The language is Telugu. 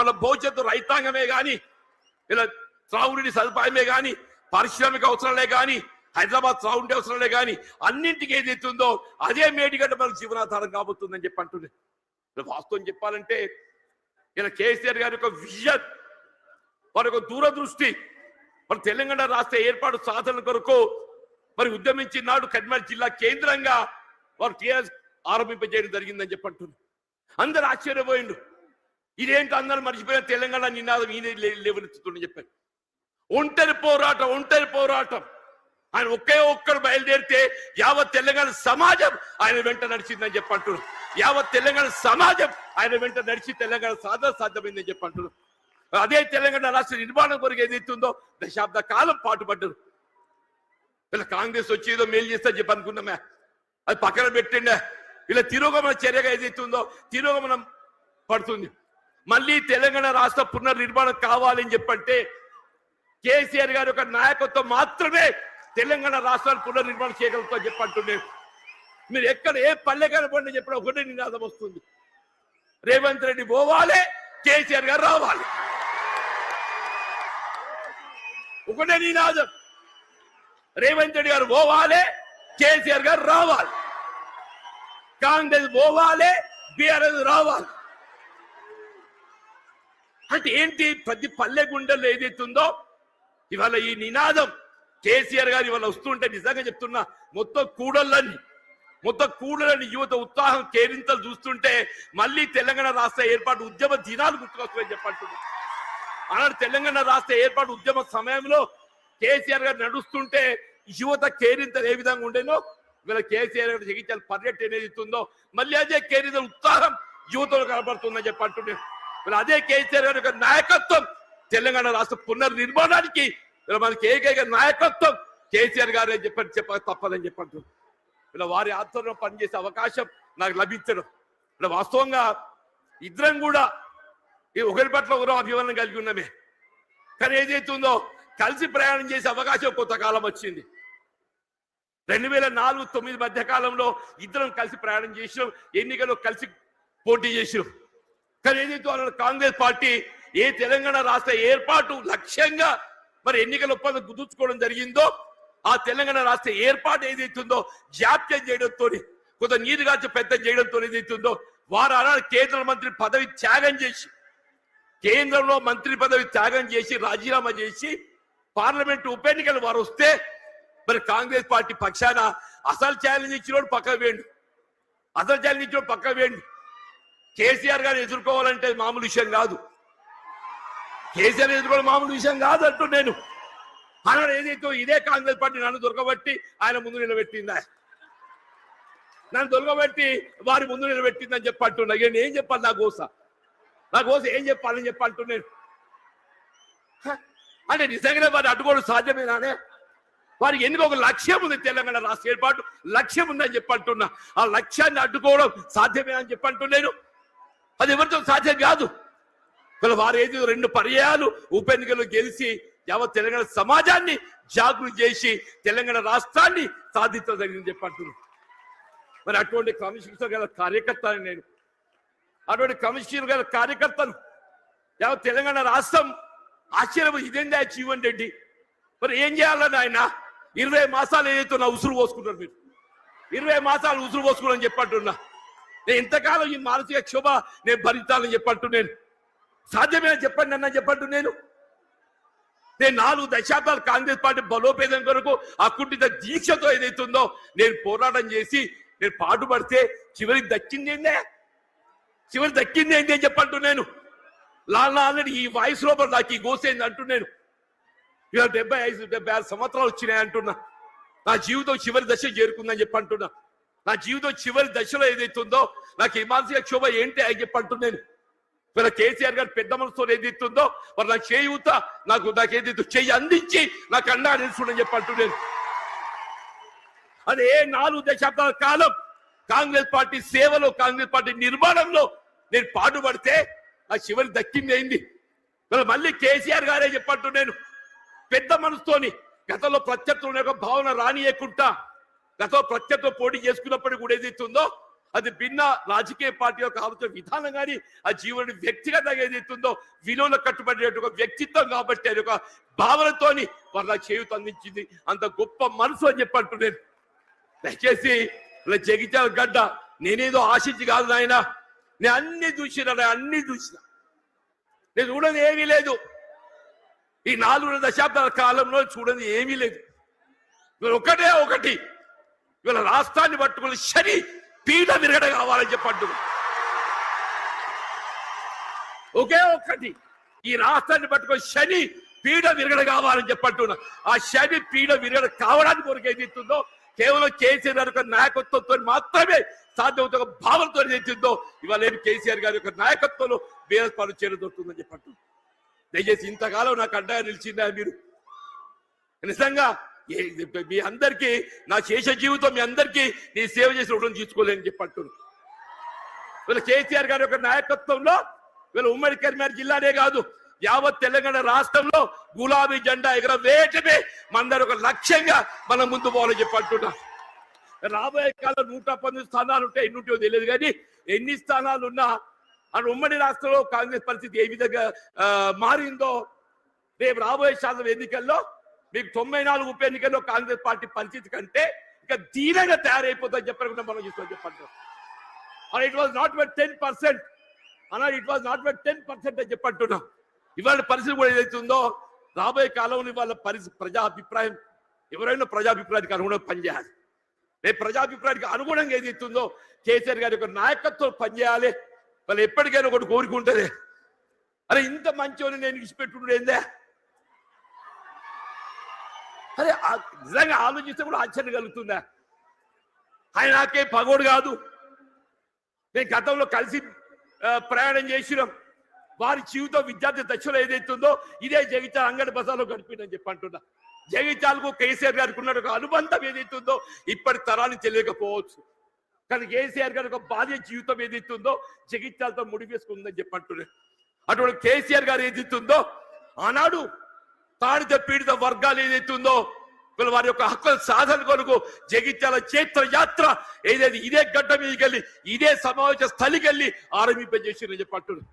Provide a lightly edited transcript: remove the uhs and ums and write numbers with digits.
మన భవిష్యత్తు రైతాంగమే కానీ ఇలా త్రాగునీటి సదుపాయమే కానీ పారిశ్రామిక అవసరాలే కానీ హైదరాబాద్ త్రాగుండే అవసరాలే కానీ అన్నింటికి ఏదైతుందో అదే మేడిగడ్డ మనకు జీవనాధారం కాబోతుందని చెప్పి అంటున్నాయి. వాస్తవం చెప్పాలంటే ఇలా కేసీఆర్ గారి యొక్క విజన్, వారి యొక్క దూరదృష్టి, మరి తెలంగాణ రాష్ట్ర ఏర్పాటు సాధన కొరకు మరి ఉద్యమించిన నాడు కరీంనగర్ జిల్లా కేంద్రంగా వారు టీఆర్ఎస్ ఆరంభింపజేయడం జరిగిందని చెప్పి అంటున్నారు. అందరు ఆశ్చర్యపోయిండు, ఇదేంటి అందరూ మర్చిపోయిన తెలంగాణ నినాదం ఈయన లేవనెత్తుతుందని చెప్పారు. ఒంటరి పోరాటం ఆయన ఒక్కరు బయలుదేరితే యావత్ తెలంగాణ సమాజం ఆయన వెంట నడిచిందని చెప్పి అంటున్నారు. యావత్ తెలంగాణ సమాజం ఆయన వెంట నడిచి తెలంగాణ సాధ్యమైందని చెప్పి అంటున్నారు. అదే తెలంగాణ రాష్ట్ర నిర్మాణం కొరకు ఏదైతుందో దశాబ్ద కాలం పాటుపడ్డారు. ఇలా కాంగ్రెస్ వచ్చి ఏదో మేలు చేస్తా చెప్పి అనుకున్నామే, అది పక్కన పెట్టండి. ఇలా తిరోగమన చర్యగా ఏదైతుందో తిరోగమనం పడుతుంది. మళ్ళీ తెలంగాణ రాష్ట్ర పునర్నిర్మాణం కావాలని చెప్పంటే కేసీఆర్ గారి యొక్క నాయకత్వం మాత్రమే తెలంగాణ రాష్ట్రాన్ని పునర్నిర్మాణం చేయగలుగుతా చెప్పంటున్నారు. మీరు ఎక్కడ ఏ పల్లె కనపడి చెప్పిన ఒకటే నినాదం వస్తుంది, రేవంత్ రెడ్డి పోవాలి, కేసీఆర్ గారు రావాలి. ఒకటే నినాదం, రేవంత్ రెడ్డి గారు పోవాలి, కేసీఆర్ గారు రావాలి. కాంగ్రెస్ పోవాలి, బీఆర్ఎస్ రావాలి. అంటే ఏంటి, ప్రతి పల్లె గుండెల్లో ఏదైతుందో ఇవాళ ఈ నినాదం కేసీఆర్ గారు ఇవాళ వస్తుంటే నిజంగా చెప్తున్నా మొత్తం కూడలని యువత ఉత్సాహం కేరింతలు చూస్తుంటే మళ్ళీ తెలంగాణ రాష్ట్ర ఏర్పాటు ఉద్యమ దినాలు గుర్తుకొస్తాయని చెప్పంటున్నా. అలాంటి తెలంగాణ రాష్ట్ర ఏర్పాటు ఉద్యమ సమయంలో కేసీఆర్ గారు నడుస్తుంటే యువత కేరింతలు ఏ విధంగా ఉండేనో ఇవాళ కేసీఆర్ గారు జగిత్యాల పర్యటన ఏదైతుందో మళ్ళీ అదే కేరింతల ఉత్సాహం యువతలో కనబడుతుందని చెప్పంటున్నాను. అదే కేసీఆర్ గారి యొక్క నాయకత్వం తెలంగాణ రాష్ట్ర పునర్నిర్మాణానికి మనకి ఏకైక నాయకత్వం కేసీఆర్ గారు చెప్పక తప్పదని చెప్పంటున్నారు. ఇలా వారి ఆధ్వర్యంలో పనిచేసే అవకాశం నాకు లభించడం, ఇలా వాస్తవంగా ఇద్దరం కూడా ఈ ఒకరి పట్ల ఒకరు అభిమానం కలిగి ఉన్నామే. కానీ ఏదైతుందో కలిసి ప్రయాణం చేసే అవకాశం కొంతకాలం వచ్చింది. 2004-2009 మధ్య కాలంలో ఇద్దరం కలిసి ప్రయాణం చేసినాం, ఎన్నికల్లో కలిసి పోటీ చేసినాం. కానీ ఏదైతే కాంగ్రెస్ పార్టీ ఏ తెలంగాణ రాష్ట్ర ఏర్పాటు లక్ష్యంగా మరి ఎన్నికల ఒప్పందం కుదుర్చుకోవడం జరిగిందో ఆ తెలంగాణ రాష్ట్ర ఏర్పాటు ఏదైతుందో జాప్యం చేయడంతో కొంత నీరుగాచి పెద్ద చేయడంతో ఏదైతుందో వారు అనాడు కేంద్ర మంత్రి పదవి త్యాగం చేసి కేంద్రంలో మంత్రి పదవి త్యాగం చేసి రాజీనామా చేసి పార్లమెంట్ ఉప ఎన్నికలు వారు వస్తే మరి కాంగ్రెస్ పార్టీ పక్షాన అసలు ఛాలెంజ్ ఇచ్చినోడు పక్క వేయండి. కేసీఆర్ గారిని ఎదుర్కోవాలంటే మామూలు విషయం కాదు, కేసీఆర్ ఎదుర్కోవడం మామూలు విషయం కాదు అంటూ నేను అన్నాడు. ఏదైతే ఇదే కాంగ్రెస్ పార్టీ నన్ను దొరకబట్టి ఆయన ముందు నిలబెట్టిందా, నన్ను దొరకబెట్టి వారి ముందు నిలబెట్టిందని చెప్పి అంటున్నా. నేను ఏం చెప్పాలి, నా కోసం ఏం చెప్పాలని చెప్పి అంటున్నాను. అంటే నిజంగానే వారి అడ్డుకోవడం సాధ్యమేనానే? వారికి ఎందుకు ఒక లక్ష్యం ఉంది, తెలంగాణ రాష్ట్ర ఏర్పాటు లక్ష్యం ఉందని చెప్పి అంటున్నా. ఆ లక్ష్యాన్ని అడ్డుకోవడం సాధ్యమేనని చెప్పి అంటున్నాను. అది ఎవరితో సాధ్యం కాదు. వారు ఏది 2 పర్యాయాలు ఉప ఎన్నికలు గెలిచి యావత్ తెలంగాణ సమాజాన్ని జాగృతి చేసి తెలంగాణ రాష్ట్రాన్ని సాధించడం జరిగిందని చెప్పి అంటున్నాను. మరి అటువంటి క్రమశిక్షణ గల కార్యకర్తను నేను, అటువంటి క్రమశిక్షణ గల కార్యకర్తను యావత్ తెలంగాణ రాష్ట్రం ఆశ్చర్యం, ఇదేందా జీవన్ రెడ్డి మరి ఏం చేయాలని ఆయన 20 మాసాలు ఏదైతే నా ఉసురు పోసుకుంటారు, మీరు 20 మాసాలు ఉసురు పోసుకున్నారని చెప్పంటున్నా. నేను ఇంతకాలం ఈ మానసిక క్షోభ నేను భరించాలని చెప్పంటు నేను సాధ్యమే చెప్పండి అన్న చెప్పంటు నేను 4 దశాబ్దాలు కాంగ్రెస్ పార్టీ బలోపేతం కొరకు అకుంఠిత దీక్షతో ఏదైతుందో నేను పోరాటం చేసి నేను పాటుపడితే చివరికి దక్కింది ఏంటి అని చెప్పంటు నేను. ఆల్రెడీ ఈ వాయిస్ లోపల నాకు ఈ గోసేంది అంటూ నేను ఇవాళ 75-76 సంవత్సరాలు వచ్చినాయి అంటున్నా. నా జీవితం చివరి దశ చేరుకుందని చెప్పి అంటున్నా. నా జీవితం చివరి దశలో ఏదైతుందో నాకు ఈ మానసిక క్షోభ ఏంటి అని చెప్పి అంటున్నాను. ఇవాళ కేసీఆర్ గారు పెద్ద మనసుతో ఏదైతుందో మరి నాకు చేయూత నాకేదైతే చెయ్యి అందించి నాకు అండా నిలుచుండని చెప్పి అంటున్నాను. అదే 4 దశాబ్దాల కాలం కాంగ్రెస్ పార్టీ సేవలో కాంగ్రెస్ పార్టీ నిర్మాణంలో నేను పాటుపడితే నా చివరి దక్కింది అయింది. మళ్ళీ కేసీఆర్ గారే చెప్పంటున్నాను పెద్ద మనసుతోని గతంలో ప్రత్యర్థుల యొక్క భావన రానియకుండా గతంలో ప్రత్యర్థులు పోటీ చేసుకున్నప్పటికీ కూడా ఏదైతుందో అది భిన్న రాజకీయ పార్టీ యొక్క ఆలోచన విధానం కానీ ఆ జీవన వ్యక్తిగతంగా ఏదైతుందో విలువలు కట్టుబడి ఒక వ్యక్తిత్వం కాబట్టి అది ఒక భావనతోని వాళ్ళ చేయూత అందించింది. అంత గొప్ప మనసు అని చెప్పంటున్నాను. దయచేసి ఇలా జగిత్యాల గడ్డ నేనేదో ఆశించి కాదు నాయన, నేను అన్ని చూసిన నేను చూడని ఏమీ లేదు. ఈ 4 దశాబ్దాల కాలంలో చూడని ఏమీ లేదు. ఇవాళ ఒకటి ఇవాళ రాష్ట్రాన్ని పట్టుకుని శని పీడ విరగడ కావాలని చెప్పండు. ఒకే ఒక్కటి ఈ రాష్ట్రాన్ని పట్టుకొని శని పీడ విరగడ కావాలని చెప్పంటున్నా. ఆ శని పీడ విరగడ కావడానికి కొరకు ఏదైతుందో కేవలం కేసీఆర్ యొక్క నాయకత్వంతో మాత్రమే సాధ్యమవుతున్న భావనతో ఏదైతుందో ఇవాళ కేసీఆర్ గారి యొక్క నాయకత్వంలో బీఆర్ఎస్ పార్టీ చేరదొరుకుతుందని చెప్పంటు. దయచేసి ఇంతకాలం నాకు అండగా నిలిచిందా మీరు? నిజంగా మీ అందరికీ నా శేష జీవితం మీ అందరికీ నీ సేవ చేసి రుణం తీసుకోలేని చెప్పంటున్నాను. వీళ్ళ కేసీఆర్ గారి యొక్క నాయకత్వంలో వీళ్ళ ఉమ్మడి కరీంనగర్ జిల్లానే కాదు యావత్ తెలంగాణ రాష్ట్రంలో గులాబీ జెండా ఎగరవేయటమే మనందరి ఒక లక్ష్యంగా మనం ముందు పోవాలని చెప్పంటున్నా. రాబోయే కాలంలో 119 స్థానాలు ఉంటాయి, ఎన్ని ఉంటాయో తెలియదు కానీ ఎన్ని స్థానాలు ఉన్నా అని ఉమ్మడి రాష్ట్రంలో కాంగ్రెస్ పరిస్థితి ఏ విధంగా మారిందో రేపు రాబోయే శాతం ఎన్నికల్లో మీకు 94 ఉప ఎన్నికల్లో కాంగ్రెస్ పార్టీ పరిస్థితి కంటే ఇక దీనంగా తయారైపోతుందని చెప్పకుండా మనం చూస్తామని చెప్పంటాం. అలా ఇట్ వాజ్ నాట్ బట్ 10% అలా ఇట్ వాజ్ నాట్ బట్ 10% అని చెప్పంటున్నాం. ఇవాళ పరిస్థితి కూడా ఏదైతుందో రాబోయే కాలంలో ఇవాళ ప్రజాభిప్రాయం ఎవరైనా ప్రజాభిప్రాయానికి అనుగుణంగా పనిచేయాలి. రేపు ప్రజాభిప్రాయానికి అనుగుణంగా ఏదైతుందో కేసీఆర్ గారి యొక్క నాయకత్వం పనిచేయాలి. వాళ్ళు ఎప్పటికైనా ఒకటి కోరుకుంటుంది, అరే ఇంత మంచిని నేను ఇచ్చిపెట్టుకుంటే ఏందే, అరే నిజంగా ఆలోచిస్తే కూడా ఆశ్చర్యం కలుగుతుందా? ఆయన నాకే పగోడు కాదు, నేను గతంలో కలిసి ప్రయాణం చేసినాం. వారి జీవితం విద్యార్థి దశలో ఏదైతుందో ఇదే జగిత్యాల అంగడి బజార్లో గడిపిందని చెప్పంటున్నా. జగిత్యాలకు కేసీఆర్ గారికి ఉన్న ఒక అనుబంధం ఏదైతుందో ఇప్పటి తరానికి తెలియకపోవచ్చు, కానీ కేసీఆర్ గారి ఒక బాల్య జీవితం ఏదైతుందో జగిత్యాలతో ముడివేసుకుందని చెప్పంటున్నాను. అటువంటి కేసీఆర్ గారు ఏదైతుందో ఆనాడు తాడిత పీడిత వర్గాలు ఏదైతుందో వారి యొక్క హక్కుల సాధన కొరకు జగిత్యాల చైత్ర యాత్ర ఏదైతే ఇదే గడ్డ మీదకి వెళ్ళి ఇదే సమావేశ స్థలికి వెళ్ళి ఆరంభింపజేసి చెప్పంటున్నాను.